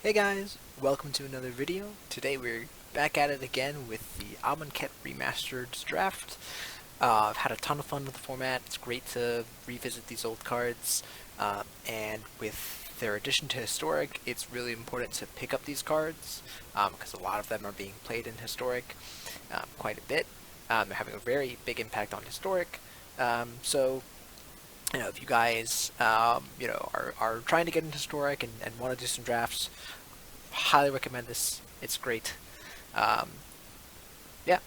Hey guys, welcome to another video. Today we're back at it again with the Amonkhet Remastered draft. I've had a ton of fun with the format. It's great to revisit these old cards, and with their addition to Historic, it's really important to pick up these cards because a lot of them are being played in Historic quite a bit. They're having a very big impact on Historic. So if you guys, are trying to get into Historic and want to do some drafts, highly recommend this. It's great. Um, yeah.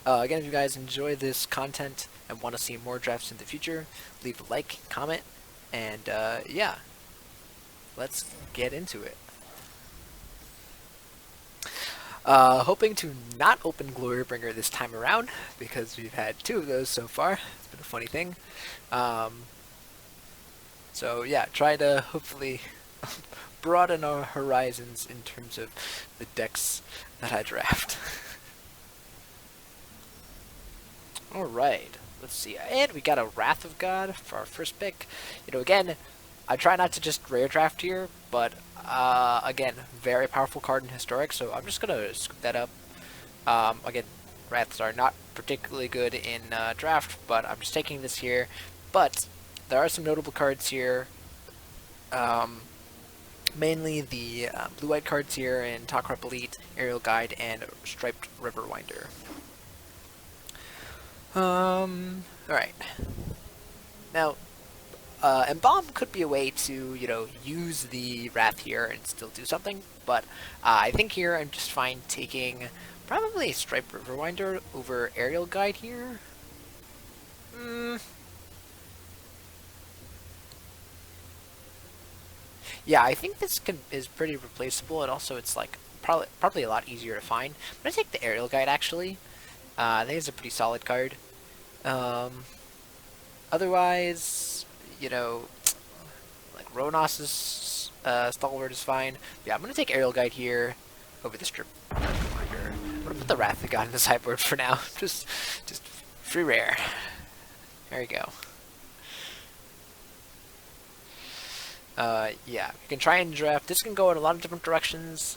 Again, if you guys enjoy this content and want to see more drafts in the future, leave a like, comment, and yeah, let's get into it. Hoping to not open Glorybringer this time around because we've had two of those so far. It's been a funny thing. So yeah, try to hopefully broaden our horizons in terms of the decks that I draft. Alright, let's see. And we got a Wrath of God for our first pick. Again, I try not to just rare draft here, but again, very powerful card in Historic, so I'm just going to scoop that up. Again, Wraths are not particularly good in draft, but I'm just taking this here. But there are some notable cards here. Mainly the blue-white cards here in Talkrop Elite, Aerial Guide, and Striped Riverwinder. Alright. Now, Embalm could be a way to, use the Wrath here and still do something, but I think here I'm just fine taking probably Striped Riverwinder over Aerial Guide here. Yeah, I think this is pretty replaceable, and also it's like probably a lot easier to find. I'm gonna take the Aerial Guide actually. I think it's a pretty solid card. Otherwise, like Ronos's Stalwart is fine. Yeah, I'm gonna take Aerial Guide here over the Strip Reminder. I'm gonna put the Wrath of God in the sideboard for now. just free rare. There you go. Yeah, you can try and draft. This can go in a lot of different directions.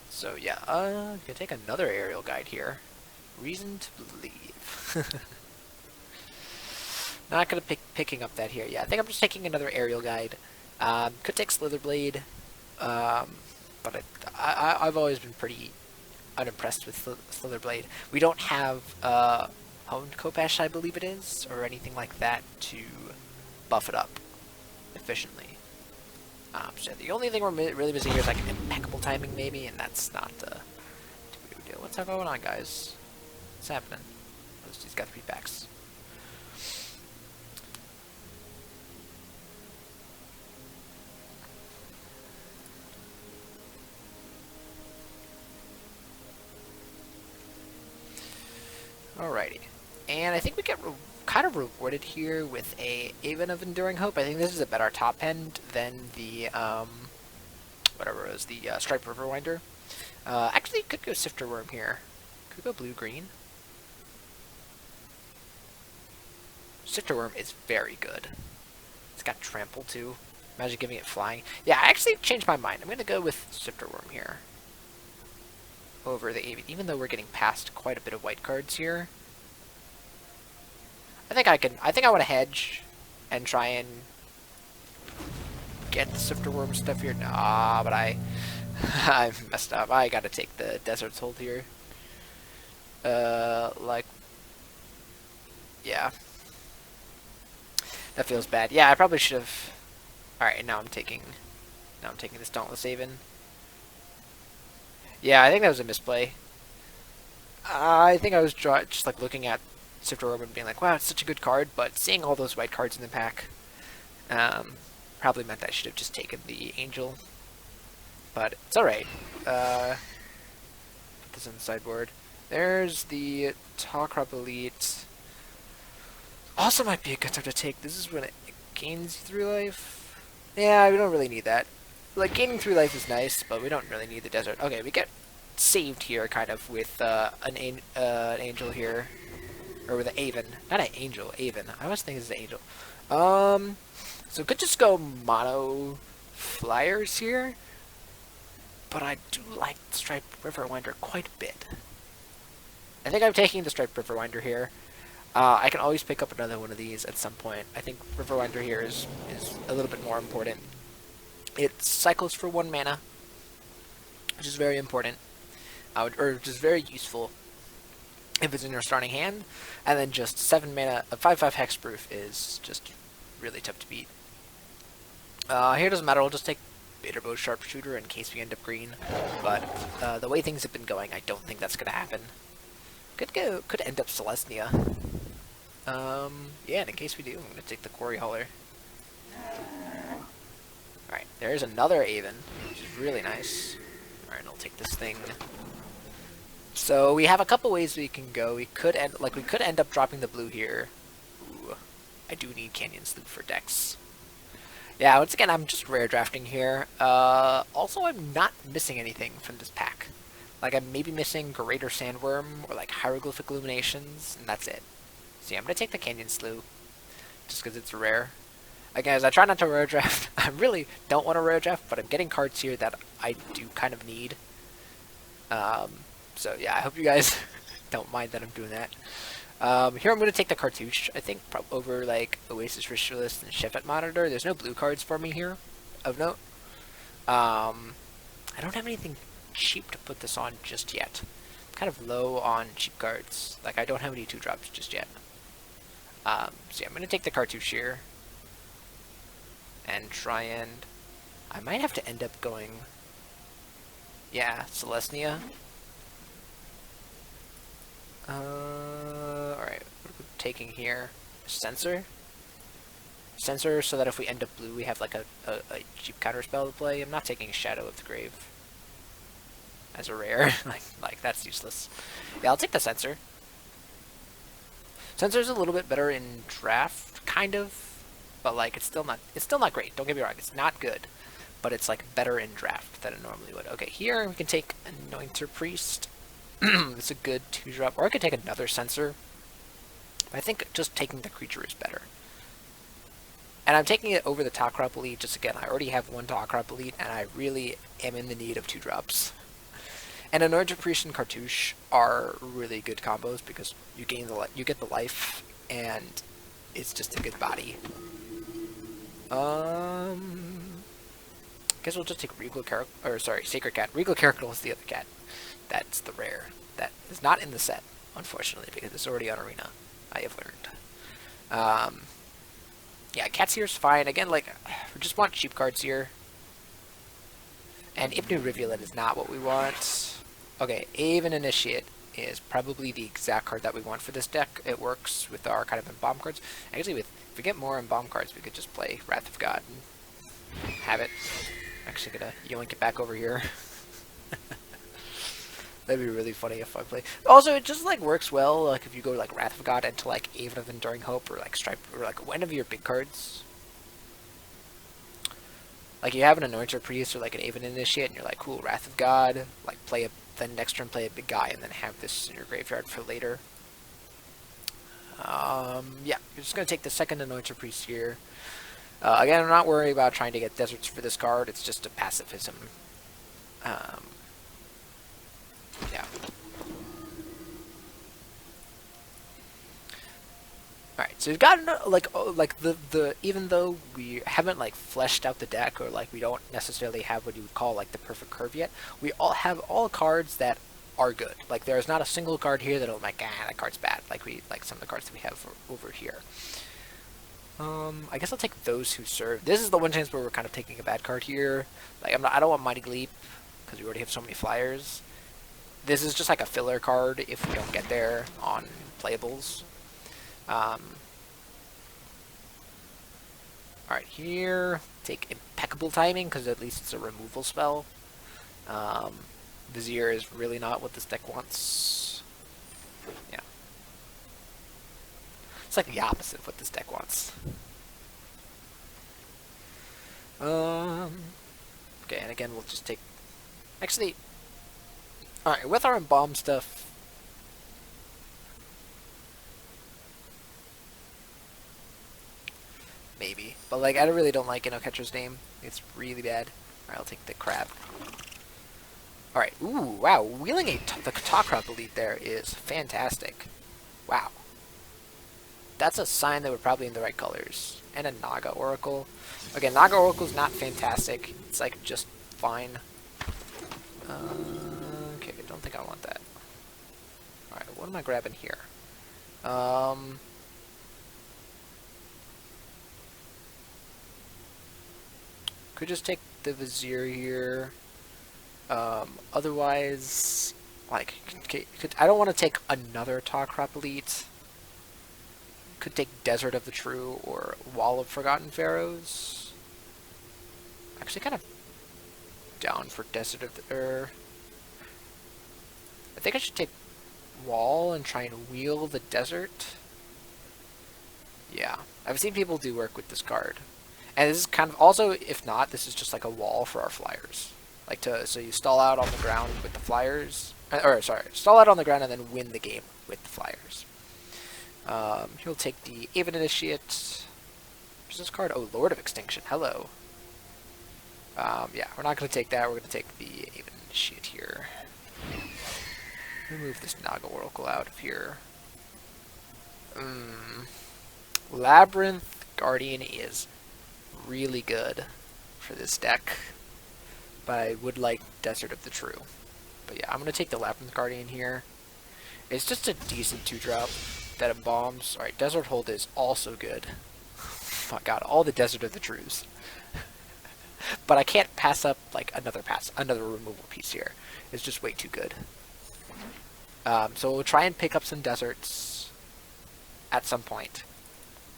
So yeah, you can take another Aerial Guide here. Reason to believe. Not gonna picking up that here. Yeah, I think I'm just taking another Aerial Guide. Could take Slitherblade, but I've always been pretty unimpressed with Slitherblade. We don't have Honed Kopesh, I believe it is, or anything like that to buff it up efficiently. So the only thing we're really missing here is like impeccable timing, maybe, and that's not too big of a deal. What's going on, guys? What's happening? He's got 3 packs. Alrighty, and I think we get kind of rewarded here with a Haven of Enduring Hope. I think this is a better top end than the whatever it was, the Striped Riverwinder. Actually, could go Sifter Worm here. Could go blue-green. Sifter Worm is very good. It's got Trample too. Imagine giving it flying. Yeah, I actually changed my mind. I'm gonna go with Sifter Worm here over the Haven, even though we're getting past quite a bit of white cards here. I think I want to hedge and try and get the Sifter Worm stuff here. Nah, but I messed up. I gotta take the Desert's Hold here. Yeah. That feels bad. Yeah, I probably should have. Alright, now I'm taking this Dauntless Haven. Yeah, I think that was a misplay. I think I was just like looking at Sifter Worm and being like, wow, it's such a good card, but seeing all those white cards in the pack probably meant I should have just taken the Angel. But it's alright. Put this on the sideboard. There's the Talkrop Elite. Also might be a good time to take. This is when it gains 3 life. Yeah, we don't really need that. Like, gaining 3 life is nice, but we don't really need the desert. Okay, we get saved here, kind of, with an Angel here. Or with an Haven. Not an Angel, Haven. I always think it's an Angel. So could just go mono flyers here, but I do like the Striped Riverwinder quite a bit. I think I'm taking the Striped Riverwinder here. I can always pick up another one of these at some point. I think Riverwinder here is a little bit more important. It cycles for 1 mana, which is very important, or which is very useful if it's in your starting hand, and then just 7 mana, a 5/5 hexproof is just really tough to beat. Here doesn't matter, we'll just take Bitterbow Sharpshooter in case we end up green, but the way things have been going, I don't think that's going to happen. Could end up Celestia. Yeah, and in case we do, I'm going to take the Quarry Hauler. Alright, there's another Aven, which is really nice. Alright, I'll take this thing. So we have a couple ways we can go. We could end up dropping the blue here. Ooh, I do need Canyon Sloop for decks. Yeah, once again, I'm just rare drafting here. Also, I'm not missing anything from this pack. Like, I'm maybe missing Greater Sandworm or like Hieroglyphic Illuminations, and that's it. So yeah, I'm gonna take the Canyon Slough just because it's rare. Again, as I try not to rare draft, I really don't want to rare draft, but I'm getting cards here that I do kind of need. So yeah, I hope you guys don't mind that I'm doing that. Here I'm going to take the Cartouche, I think, over like Oasis Ritualist and Shephet Monitor. There's no blue cards for me here, of note. I don't have anything cheap to put this on just yet. I'm kind of low on cheap cards. Like, I don't have any 2-drops just yet. So yeah, I'm going to take the Cartouche here. And try and... I might have to end up going... Yeah, Celestia. Alright, what are we taking here? Sensor? Sensor, so that if we end up blue, we have like a cheap counterspell to play. I'm not taking Shadow of the Grave as a rare. like that's useless. Yeah, I'll take the Sensor. Sensor's a little bit better in draft, kind of, but like it's still not great. Don't get me wrong, it's not good, but it's like better in draft than it normally would. Okay, here we can take Anointer Priest. It's a good 2-drop, or I could take another Sensor. But I think just taking the creature is better. And I'm taking it over the Talkrop Elite, just again, I already have 1 Talkrop Elite, and I really am in the need of 2-drops. And Anointer Priest and Cartouche are really good combos, because you get the life, and it's just a good body. Guess we'll just take Sacred Cat. Regal Caracal is the other cat. That's the rare. That is not in the set, unfortunately, because it's already on Arena, I have learned. Yeah, Cats here is fine. Again, like, we just want cheap cards here. And Ipnu Rivulet is not what we want. Okay, Aven Initiate is probably the exact card that we want for this deck. It works with our kind of Embalm cards. Actually, if we get more Embalm cards, we could just play Wrath of God and have it. I'm actually gonna yoink it back over here. That'd be really funny if I play. Also, it just like works well, like if you go like Wrath of God into like Aven of Enduring Hope or like Stripe or like one of your big cards. Like you have an Anointer Priest or like an Aven Initiate, and you're like, cool, Wrath of God. Like then next turn play a big guy, and then have this in your graveyard for later. Yeah, you're just gonna take the second Anointer Priest here. Again, I'm not worried about trying to get deserts for this card. It's just a pacifism. Yeah. Alright, so we've gotten even though we haven't like fleshed out the deck, or like we don't necessarily have what you would call like the perfect curve yet, we all have all cards that are good. Like there's not a single card here that'll like, that card's bad, like some of the cards that we have over here. I guess I'll take Those Who Serve. This is the one chance where we're kind of taking a bad card here. Like I don't want Mighty Leap because we already have so many flyers. This is just like a filler card if we don't get there on playables. Alright, here, take Impeccable Timing, because at least it's a removal spell. Vizier is really not what this deck wants. Yeah. It's like the opposite of what this deck wants. Okay, and again, we'll just take... Actually... Alright, with our Embalm stuff... Maybe. But like, I really don't like Catcher's name. It's really bad. Alright, I'll take the crab. Alright, ooh, wow. Wheeling the Talk Crab Elite there is fantastic. Wow. That's a sign that we're probably in the right colors. And a Naga Oracle. Again, Naga Oracle's not fantastic. It's like just fine. Okay, I don't think I want that. Alright, what am I grabbing here? Could just take the Vizier here. Otherwise, like, I don't want to take another Talk Crop Elite. Could take Desert of the True or Wall of Forgotten Pharaohs. Actually, kind of down for Desert of the... I think I should take Wall and try and wheel the Desert. Yeah, I've seen people do work with this card. And this is kind of, also, if not, this is just like a wall for our flyers. Like so you stall out on the ground with the flyers, stall out on the ground and then win the game with the flyers. He'll take the Aven Initiate. What's this card? Oh, Lord of Extinction. Hello. Yeah, we're not going to take that. We're going to take the Aven Initiate here. Remove this Naga Oracle out of here. Labyrinth Guardian is really good for this deck, but I would like Desert of the True. But yeah, I'm going to take the Labyrinth Guardian here. It's just a decent 2-drop that embalms. Alright, Desert Hold is also good. Oh my god, all the Desert of the Trues. But I can't pass up like another removal piece here. It's just way too good. So we'll try and pick up some deserts at some point,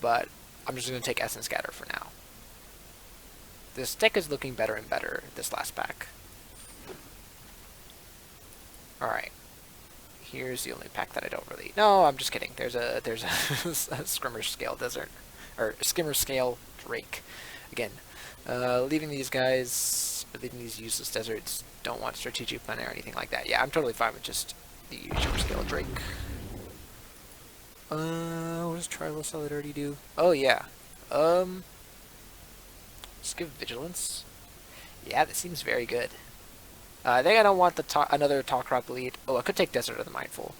but I'm just going to take Essence Scatter for now. This deck is looking better and better this last pack. Alright. Here's the only pack that I don't really... No, I'm just kidding. There's a Skimmer Scale Desert. Or Skimmer Scale Drake. Again, leaving these guys... leaving these useless deserts. Don't want Strategic Plan or anything like that. Yeah, I'm totally fine with just the Skimmer Scale Drake. What does Trial Solidarity do? Oh, yeah. Just give Vigilance. Yeah, that seems very good. I think I don't want the another Talk Crop Elite. Oh, I could take Desert of the Mindful.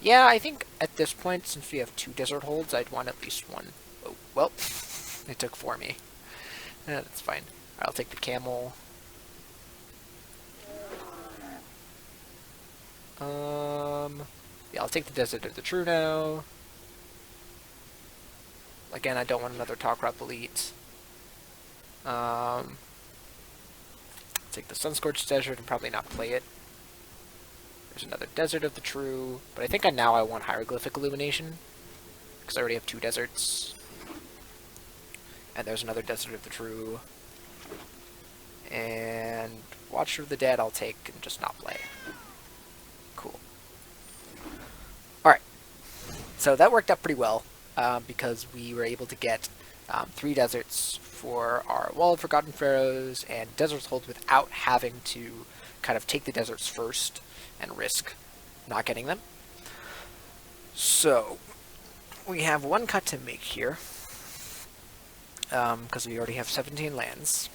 Yeah, I think at this point, since we have 2 Desert Holds, I'd want at least 1. Oh, well, it took 4 me. That's fine. I'll take the Camel. Yeah, I'll take the Desert of the True now. Again, I don't want another Talk Crop Elite. Take the Sunscorched Desert and probably not play it. There's another Desert of the True, but I think now I want Hieroglyphic Illumination, because I already have 2 deserts. And there's another Desert of the True. And Watcher of the Dead I'll take and just not play. Cool. Alright, so that worked out pretty well, because we were able to get 3 deserts for our Wall of Forgotten Pharaohs and Desert Holds without having to kind of take the deserts first and risk not getting them. So, we have 1 cut to make here, because we already have 17 lands,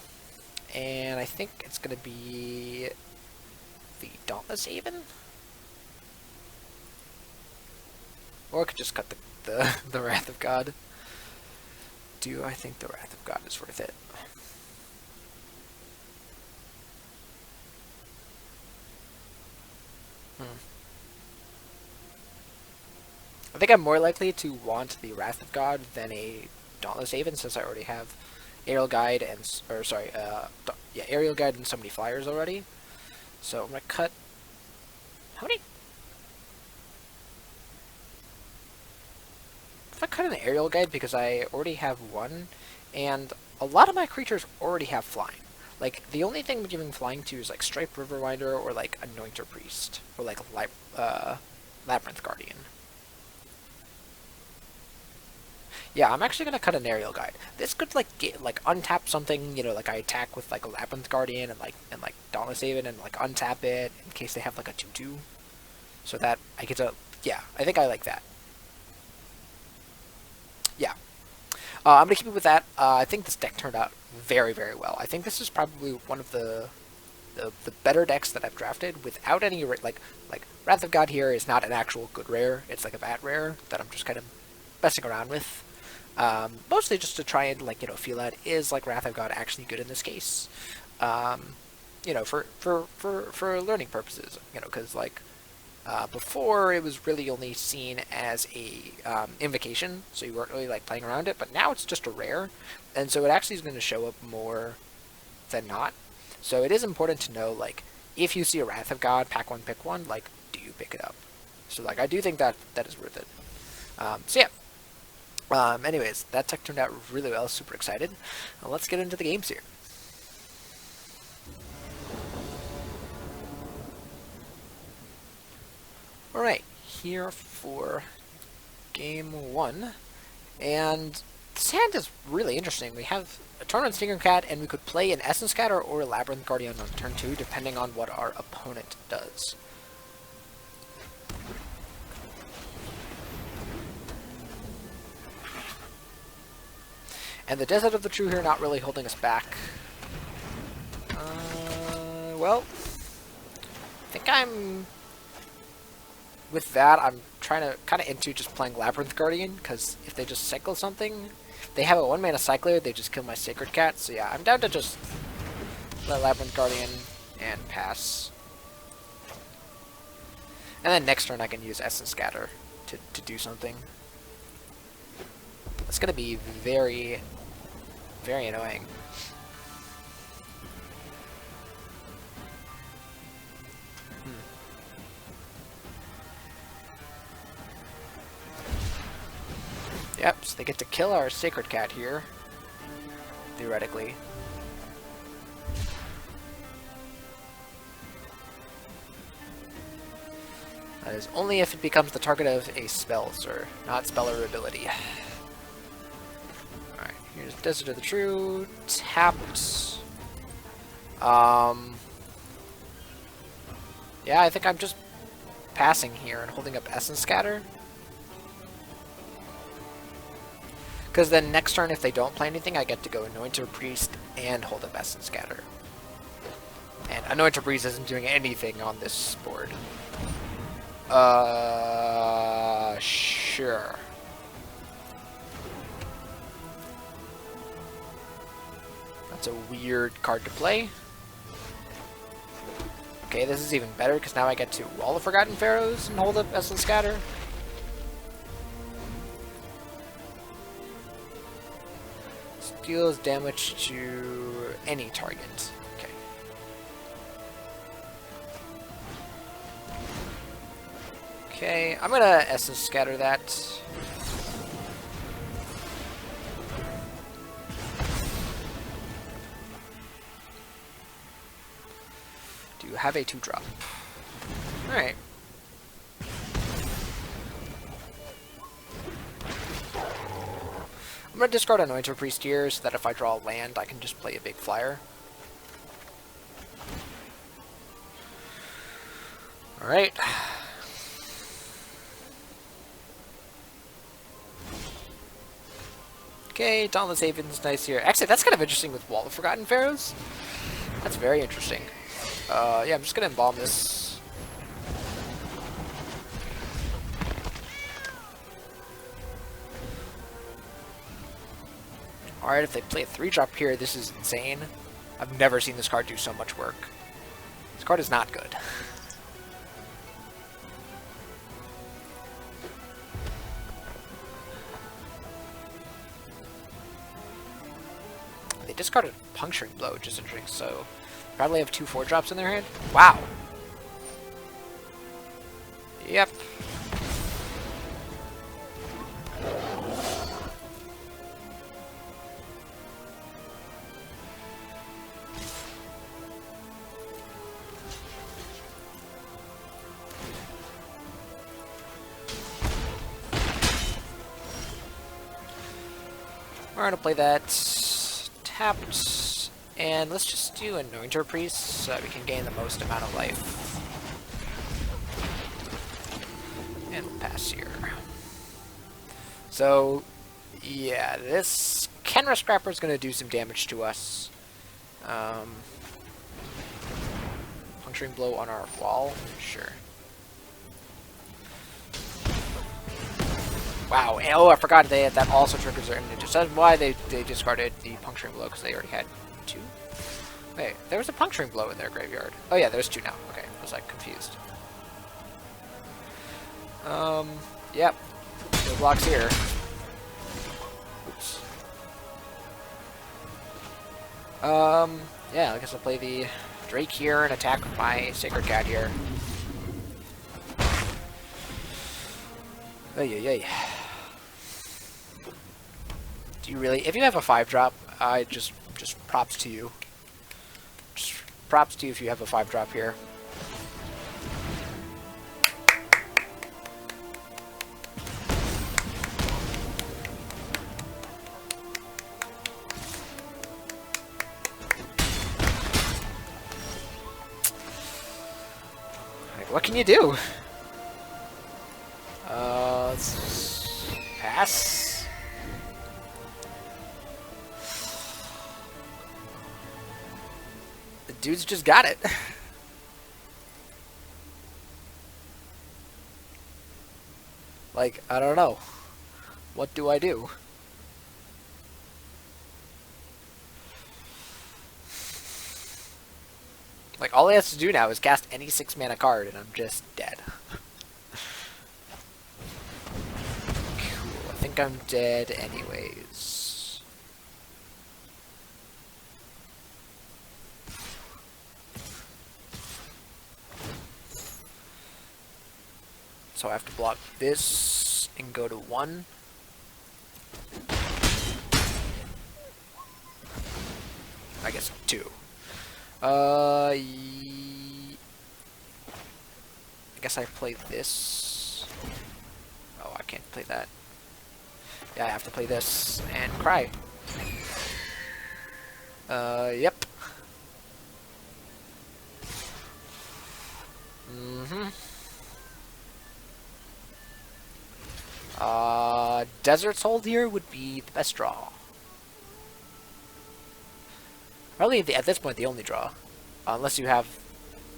and I think it's going to be the Dauntless Haven? Or I could just cut the Wrath of God. Do I think the Wrath of God is worth it? I think I'm more likely to want the Wrath of God than a Dauntless Haven, since I already have Aerial Guide and Aerial Guide and so many flyers already. So I'm gonna cut. How many? If I cut an Aerial Guide because I already have 1, and a lot of my creatures already have flying. Like, the only thing I'm giving flying to is like Stripe Riverwinder or like Anointer Priest or like Labyrinth Guardian. Yeah, I'm actually gonna cut an Aerial Guide. This could untap something, you know, like I attack with like a Labyrinth Guardian and like Dauntless Haven and like untap it in case they have like a 2/2. so that I get to, yeah, I think I like that. Yeah. I'm going to keep it with that. I think this deck turned out very, very well. I think this is probably one of the better decks that I've drafted without any, like Wrath of God here is not an actual good rare. It's like a bad rare that I'm just kind of messing around with. Mostly just to try and, like, feel out, is, like, Wrath of God actually good in this case? For learning purposes, because, like, before it was really only seen as a invocation, so you weren't really, like, playing around it, but now it's just a rare, and so it actually is going to show up more than not. So it is important to know, like, if you see a Wrath of God, pack one, pick one, like, do you pick it up? So, like, I do think that is worth it. So yeah. Anyways, that tech turned out really well. Super excited. Let's get into the games here. Alright, here for game one. And this hand is really interesting. We have a turn on Stinger Cat, and we could play an Essence Scatter or a Labyrinth Guardian on turn 2, depending on what our opponent does. And the Desert of the True here not really holding us back. Well, I think I'm... With that, I'm trying to kind of into just playing Labyrinth Guardian, because if they just cycle something, they have a 1-mana cycler, they just kill my Sacred Cat. So yeah, I'm down to just let Labyrinth Guardian and pass. And then next turn I can use Essence Scatter to do something. It's going to be very, very annoying. Yep, so they get to kill our Sacred Cat here, theoretically. That is only if it becomes the target of a spell, sir, not spell or ability. Alright, here's Desert of the True, tapped. Yeah, I think I'm just passing here and holding up Essence Scatter. Because then next turn, if they don't play anything, I get to go Anointer Priest and hold up Essence Scatter. And Anointer Priest isn't doing anything on this board. Sure. That's a weird card to play. Okay, this is even better, because now I get to Wall of Forgotten Pharaohs and hold up Essence Scatter. Deals damage to any target. Okay. Okay, I'm gonna Essence Scatter that. Do you have a 2-drop? Alright. I'm going to discard Anointer Priest here so that if I draw a land, I can just play a big flyer. Alright. Okay, Dauntless Haven's nice here. Actually, that's kind of interesting with Wall of Forgotten Pharaohs. That's very interesting. Yeah, I'm just going to Embalm this. Alright, if they play a 3-drop here, this is insane. I've never seen this card do so much work. This card is not good. They discarded Puncturing Blow, which is interesting, so probably have 2 4-drops in their hand. Wow. Yep. We're gonna play that tapped, and let's just do Anointer Priest so that we can gain the most amount of life. pass here. So, yeah, this Kenra Scrapper is going to do some damage to us. Puncturing blow on our wall? Sure. Wow, oh, I forgot that also triggers their ninja. So that's why they discarded the puncturing blow, because they already had 2. Wait, there was a puncturing blow in their graveyard. Oh yeah, there's 2 now. Okay, I was like confused. Yep. No blocks here. Oops. Yeah, I guess I'll play the Drake here and attack with my Sacred Cat here. Ay. Do you really? If you have a 5-drop, I just props to you. Just props to you if you have a 5-drop here. Like, what can you do? Let's pass. The dude's just got it. Like, I don't know. What do I do? Like, all he has to do now is cast any 6-mana card, and I'm just dead. Cool, I think I'm dead anyways. So I have to block this and go to 1. I guess 2. I guess I play this. Oh, I can't play that. Yeah, I have to play this and cry. Yep. Desert's Hold here would be the best draw. Probably at this point the only draw. Unless you have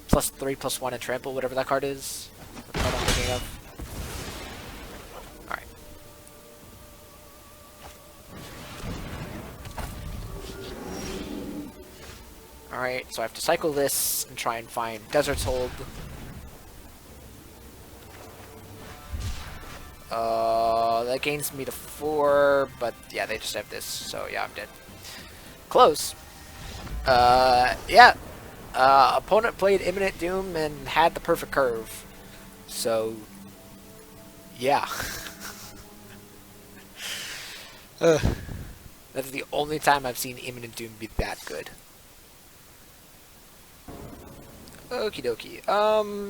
+3/+1 and trample, whatever that card is. What card I'm thinking of. Alright. Alright, so I have to cycle this and try and find Desert's Hold. That gains me to 4, but yeah, they just have this, so yeah, I'm dead. Close. Yeah. Opponent played Imminent Doom and had the perfect curve. So, yeah. That's the only time I've seen Imminent Doom be that good. Okie dokie.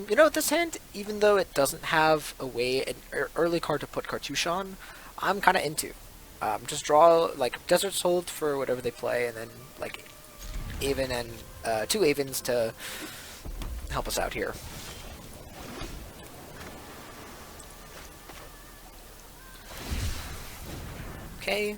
You know, this hand, even though it doesn't have a way, an early card to put Cartouche on, I'm kind of into. Just draw, like, Desert's Hold for whatever they play, and then, like, Aven and 2 Avens to help us out here. Okay.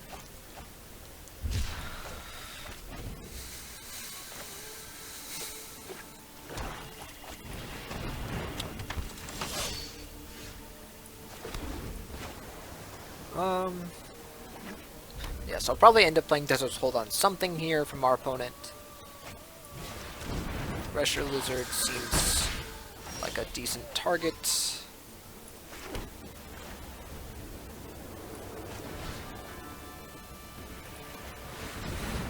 Yeah, so I'll probably end up playing Desert's Hold on something here from our opponent. Thresher Lizard seems like a decent target.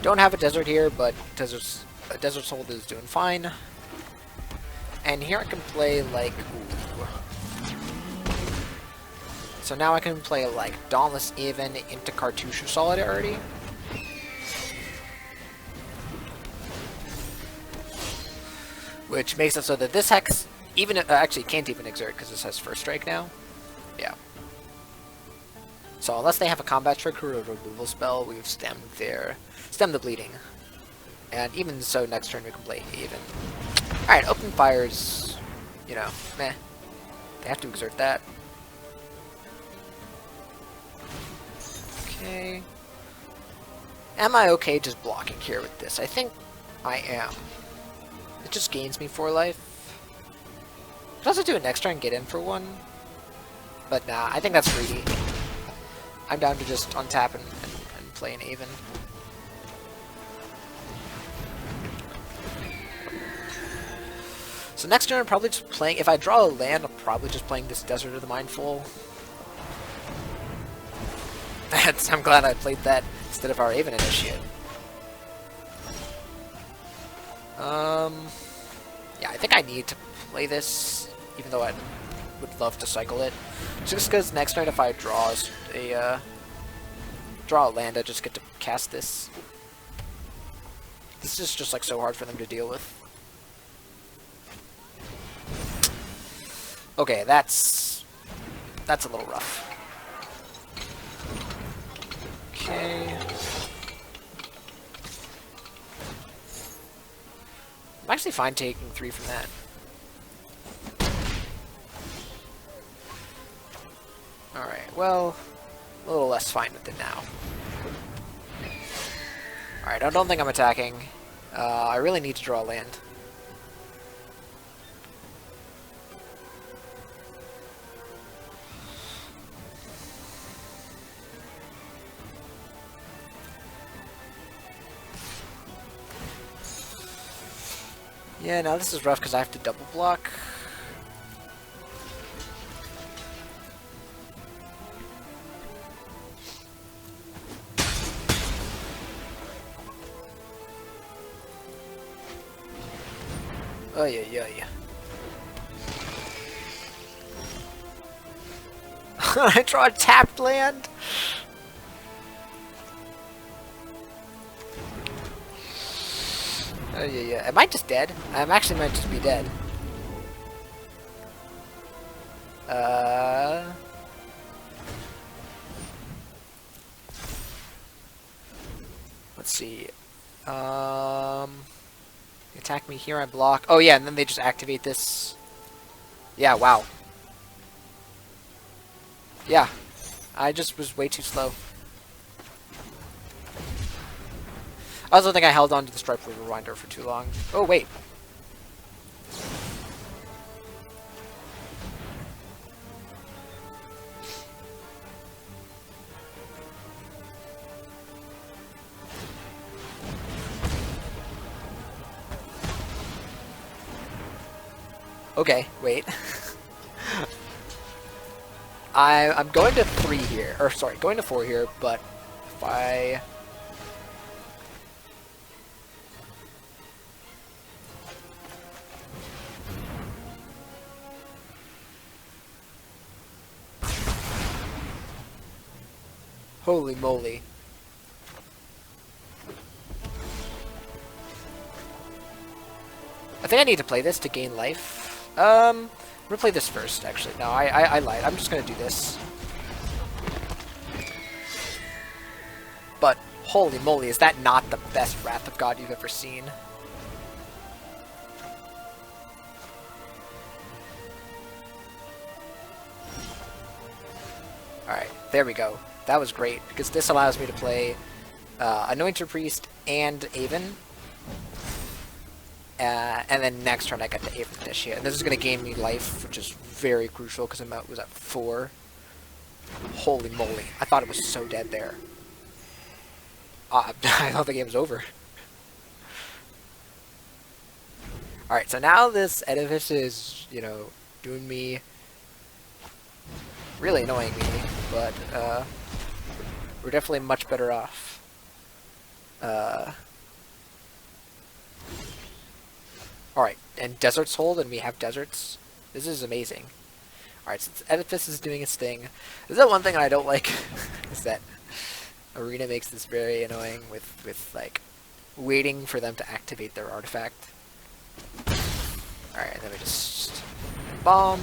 Don't have a desert here, but Desert's Hold is doing fine. And here I can play like... Ooh. So now I can play like Dauntless Aven into Cartouche Solidarity. Which makes it so that this Hex even actually can't even exert because this has First Strike now. Yeah. So unless they have a combat trick or a removal spell, we've stemmed the bleeding. And even so, next turn we can play Aven. Alright, Open Fire's, you know, meh. They have to exert that. Okay. Am I okay just blocking here with this? I think I am. It just gains me 4 life. Could also do it next turn and get in for 1. But nah, I think that's greedy. I'm down to just untap and play an Aven. So next turn I'm probably just playing, if I draw a land, I'm probably just playing this Desert of the Mindful. I'm glad I played that instead of our Aven Initiate. Yeah, I think I need to play this, even though I would love to cycle it. Just because next turn if I draw a land, I just get to cast this. This is just like so hard for them to deal with. Okay, that's a little rough. Okay. I'm actually fine taking 3 from that. Alright, well, a little less fine with it now. Alright, I don't think I'm attacking. I really need to draw land. Yeah, now this is rough because I have to double block. Oh yeah, yeah, yeah. I draw a tapped land. Oh yeah, yeah. Am I just dead? I actually might just be dead. Let's see. Attack me here, I block. Oh yeah, and then they just activate this. Yeah, wow. Yeah. I just was way too slow. I also think I held on to the Stripe Rewinder for too long. Oh, wait. Okay, wait. I'm going to 3 here. Or, sorry, going to 4 here, but if I... Holy moly. I think I need to play this to gain life. I'm gonna play this first, actually. No, I lied. I'm just gonna do this. But, holy moly, is that not the best Wrath of God you've ever seen? Alright, there we go. That was great, because this allows me to play Anointer Priest and Aven. And then next turn I get the Aven Initiate. And this is going to gain me life, which is very crucial, because I was at 4. Holy moly. I thought it was so dead there. I thought the game was over. Alright, so now this Edifice is, you know, doing me... really annoying me, but, we're definitely much better off. Alright, and deserts hold, and we have deserts. This is amazing. Alright, since Edifice is doing its thing, is that one thing I don't like? Is that Arena makes this very annoying with like, waiting for them to activate their artifact. Alright, and then we just bomb.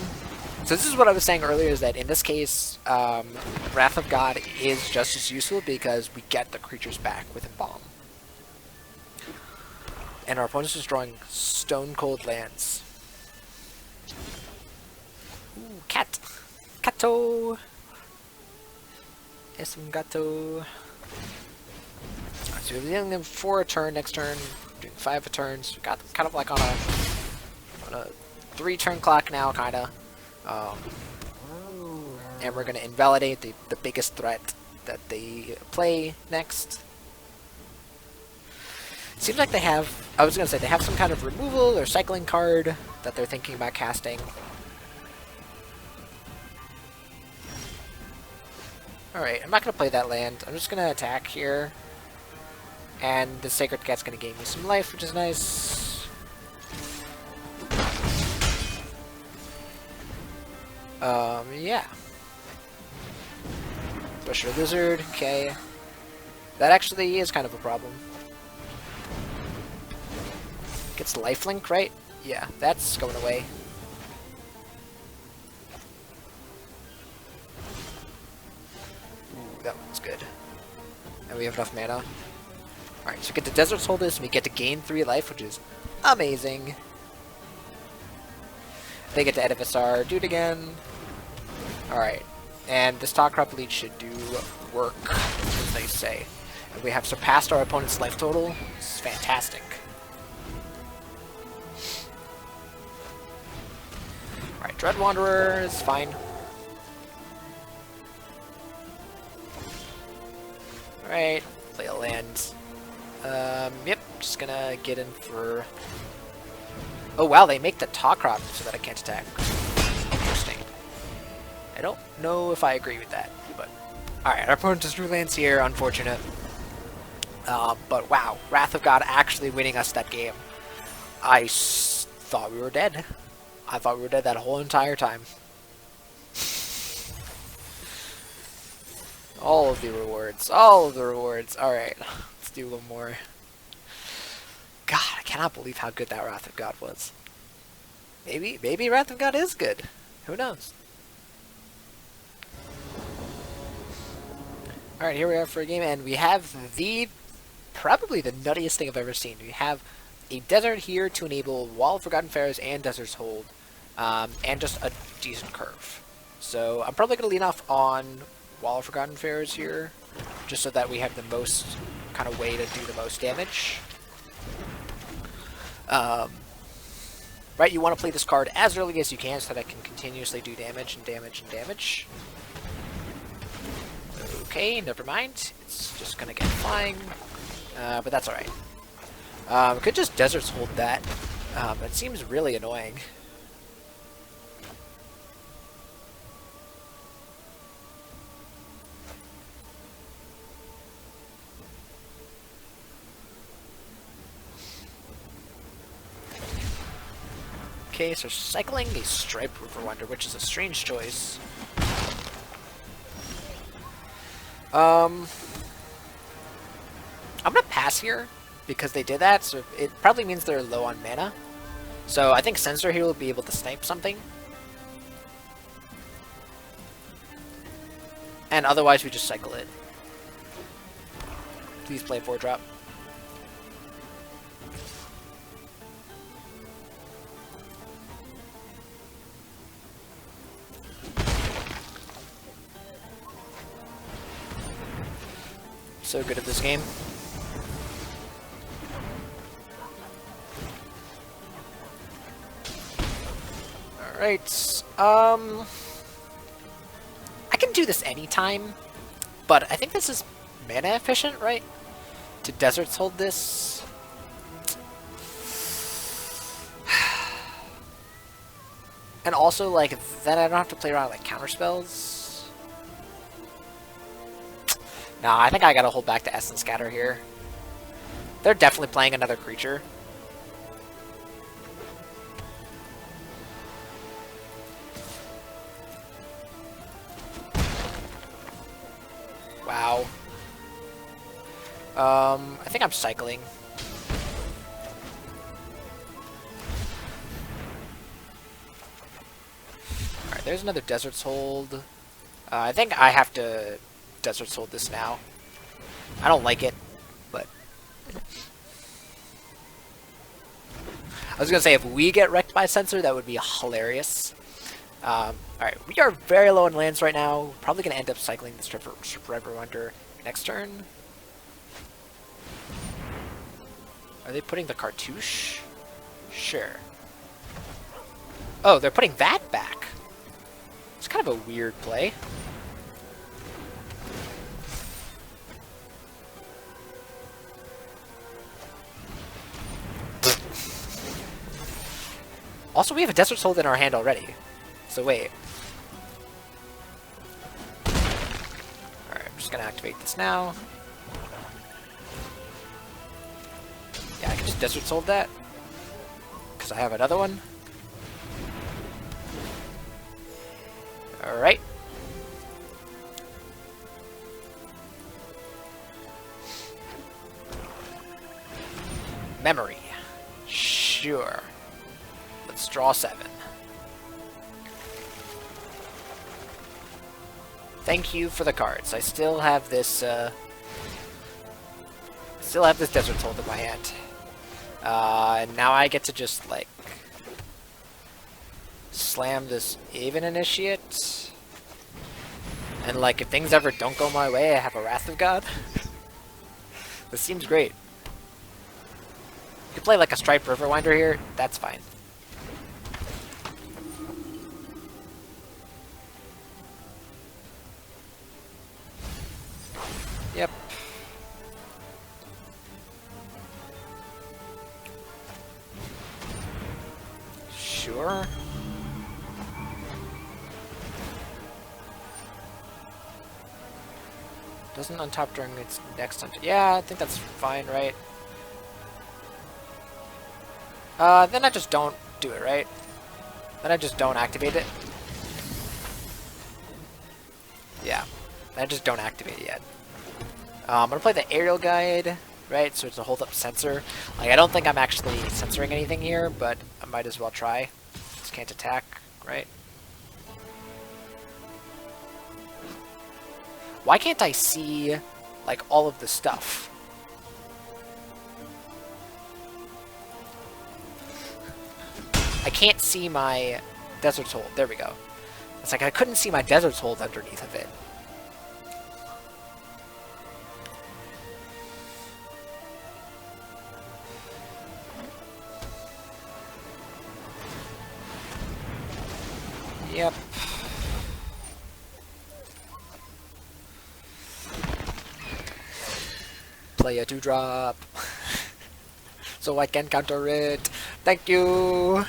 So this is what I was saying earlier, is that in this case, Wrath of God is just as useful because we get the creatures back with Embalm. And our opponent's just drawing Stone Cold lands. Ooh, cat! Cato! Es un gato. Alright, so we're dealing them 4 a turn next turn, doing 5 a turn, so we got them kind of like on a 3-turn clock now, kinda. And we're gonna invalidate the biggest threat that they play next. Seems like they have, I was gonna say, they have some kind of removal or cycling card that they're thinking about casting. Alright, I'm not gonna play that land. I'm just gonna attack here. And the Sacred Cat's gonna gain me some life, which is nice. Yeah. Thresher Lizard, okay. That actually is kind of a problem. Gets lifelink, right? Yeah, that's going away. Ooh, that one's good. And we have enough mana. Alright, so we get to Desert Soul this, and we get to gain 3 life, which is amazing. They get to Edificar, do it again. Alright, and this Talk Crop Leech should do work, as they say. And we have surpassed our opponent's life total. This is fantastic. Alright, Dread Wanderer is fine. Alright, play a land. Yep, just gonna get in for... Oh wow, they make the Talk Crop so that I can't attack. Interesting. I don't know if I agree with that, but... Alright, our opponent just drew lands here, unfortunate. But wow, Wrath of God actually winning us that game. I thought we were dead. I thought we were dead that whole entire time. All of the rewards. All of the rewards. Alright, let's do a little more. God, I cannot believe how good that Wrath of God was. Maybe Wrath of God is good. Who knows? Alright, here we are for a game, and we have probably the nuttiest thing I've ever seen. We have a desert here to enable Wall of Forgotten Pharaohs and Desert's Hold, and just a decent curve. So I'm probably going to lean off on Wall of Forgotten Pharaohs here, just so that we have the most kind of way to do the most damage. Right, you want to play this card as early as you can so that it can continuously do damage and damage and damage. Okay, never mind. It's just going to get flying, but that's alright. We could just Desert's Hold that. It seems really annoying. Okay, so cycling the Striped River Wonder, which is a strange choice. I'm gonna pass here because they did that, so it probably means they're low on mana. So I think Censor here will be able to snipe something. And otherwise we just cycle it. Please play 4-drop. So good at this game. Alright, I can do this anytime, but I think this is mana efficient, right? To Desert's Hold this. And also, like, then I don't have to play around with, like, counter spells. Nah, I think I gotta hold back to Essence Scatter here. They're definitely playing another creature. Wow. I think I'm cycling. Alright, there's another Desert's Hold. I think I have to Desert's Hold this now. I don't like it, but... I was gonna say, if we get wrecked by Censor, that would be hilarious. Alright, we are very low on lands right now. Probably going to end up cycling this Forever Wonder next turn. Are they putting the cartouche? Sure. Oh, they're putting that back. It's kind of a weird play. Also, we have a Desert Soul in our hand already. So wait. Alright, I'm just gonna activate this now. Yeah, I can just Desert Soul that. Because I have another one. Alright. Memory. Sure. Let's draw 7. Thank you for the cards. I still have this, Desert Soul in my hand. And now I get to just, like, slam this Even Initiate. And, like, if things ever don't go my way, I have a Wrath of God. This seems great. You could play, like, a Striped Riverwinder here. That's fine. Yep. Sure. Doesn't untap during its next untap. Yeah, I think that's fine, right? Then I just don't do it, right? Then I just don't activate it. Yeah. I just don't activate it yet. I'm gonna play the Aerial Guide, right? So it's a hold up sensor. Like, I don't think I'm actually censoring anything here, but I might as well try. Just can't attack, right? Why can't I see, like, all of the stuff? I can't see my Desert Soul. There we go. It's like I couldn't see my Desert Soul underneath of it. Yep. Play a 2-drop. So I can counter it. Thank you!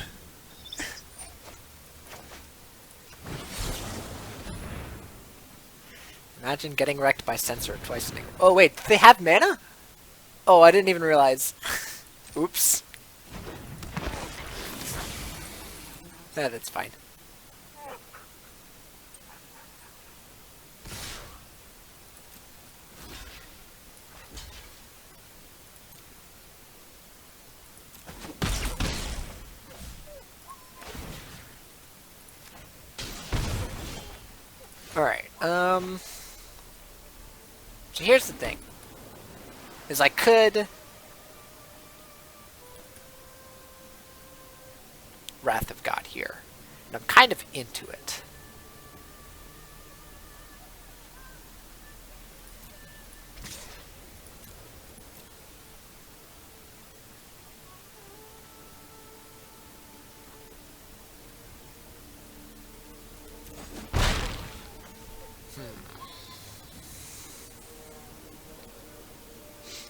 Imagine getting wrecked by Censor twice in a... Oh wait, they have mana? Oh, I didn't even realize. Oops. Yeah, that's fine. Alright, so here's the thing. Is I could... Wrath of God here. And I'm kind of into it.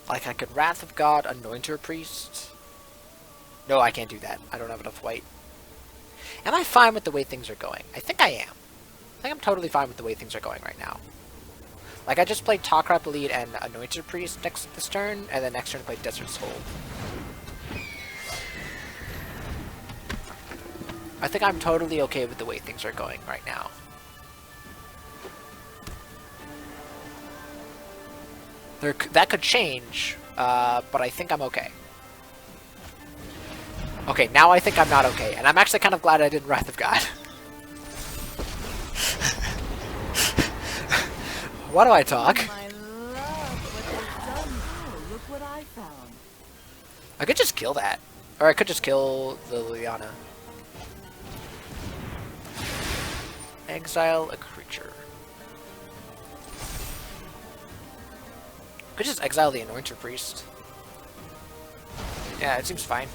Like, I could Wrath of God, Anointer Priest. No, I can't do that. I don't have enough white. Am I fine with the way things are going? I think I am. I think I'm totally fine with the way things are going right now. Like, I just played Talkrap Elite and Anointer Priest this turn, and then next turn I played Desert Soul. I think I'm totally okay with the way things are going right now. That could change, but I think I'm okay. Okay, now I think I'm not okay, and I'm actually kind of glad I didn't Wrath of God. Why do I talk? I could just kill that. Or I could just kill the Liliana. Exile a creature. Could just exile the Anointer Priest. Yeah, it seems fine.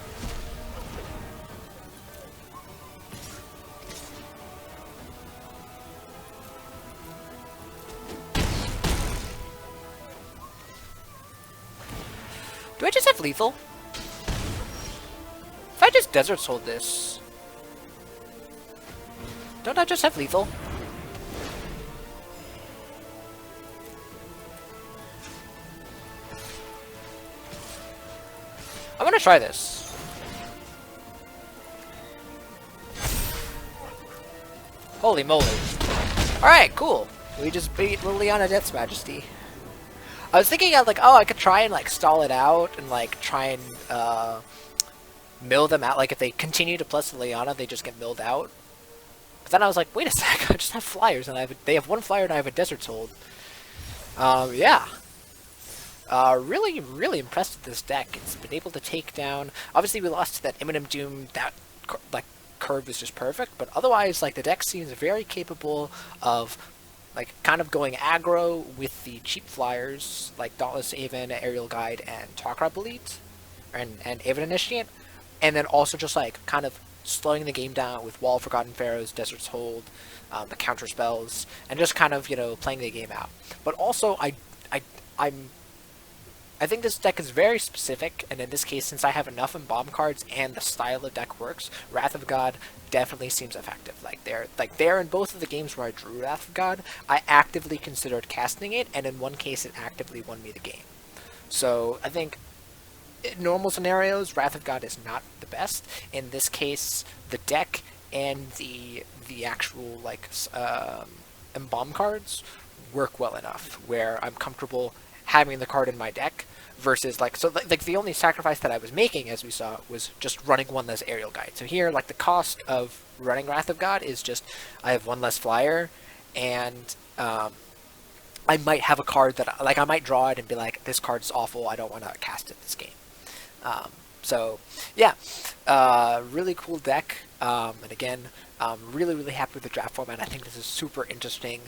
Do I just have lethal? If I just Desert Sold this... Don't I just have lethal? I'm gonna try this. Holy moly. Alright, cool. We just beat Liliana Death's Majesty. I was thinking of like, oh, I could try and like stall it out and like try and mill them out. Like if they continue to plus Liliana, they just get milled out. But then I was like, wait a sec, I just have flyers and they have one flyer and I have a Desert Soul. Yeah. Really, really impressed with this deck. It's been able to take down. Obviously, we lost to that Imminent Doom. That like curve was just perfect, but otherwise, like the deck seems very capable of like kind of going aggro with the cheap flyers like Dauntless Aven, Aerial Guide, and Talkrab Elite, and Aven Initiate, and then also just like kind of slowing the game down with Wall of Forgotten Pharaohs, Desert's Hold, the counter spells, and just kind of playing the game out. But also, I think this deck is very specific, and in this case, since I have enough Embalm cards and the style of deck works, Wrath of God definitely seems effective. Like there in both of the games where I drew Wrath of God, I actively considered casting it, and in one case, it actively won me the game. So I think in normal scenarios, Wrath of God is not the best. In this case, the deck and the actual like Embalm cards work well enough where I'm comfortable having the card in my deck versus like the only sacrifice that I was making, as we saw, was just running one less Aerial Guide. So here, like the cost of running Wrath of God is just I have one less flyer, and I might have a card that like I might draw it and be like, this card's awful, I don't want to cast it this game. So yeah, really cool deck, and again, really, really happy with the draft format. I think this is super interesting.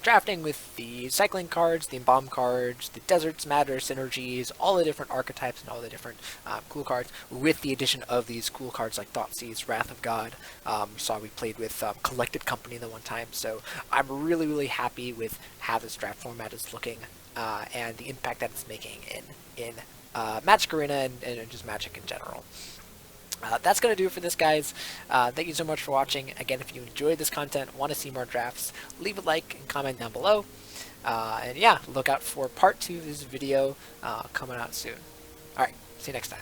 Drafting with the cycling cards, the Embalm cards, the Deserts Matter synergies, all the different archetypes and all the different cool cards, with the addition of these cool cards like Thoughtseize, Wrath of God. Saw we played with Collected Company the one time, so I'm really, really happy with how this draft format is looking and the impact that it's making in Magic Arena and just Magic in general. That's going to do it for this, guys. Thank you so much for watching. Again, if you enjoyed this content, want to see more drafts, leave a like and comment down below. And yeah, look out for part 2 of this video coming out soon. Alright, see you next time.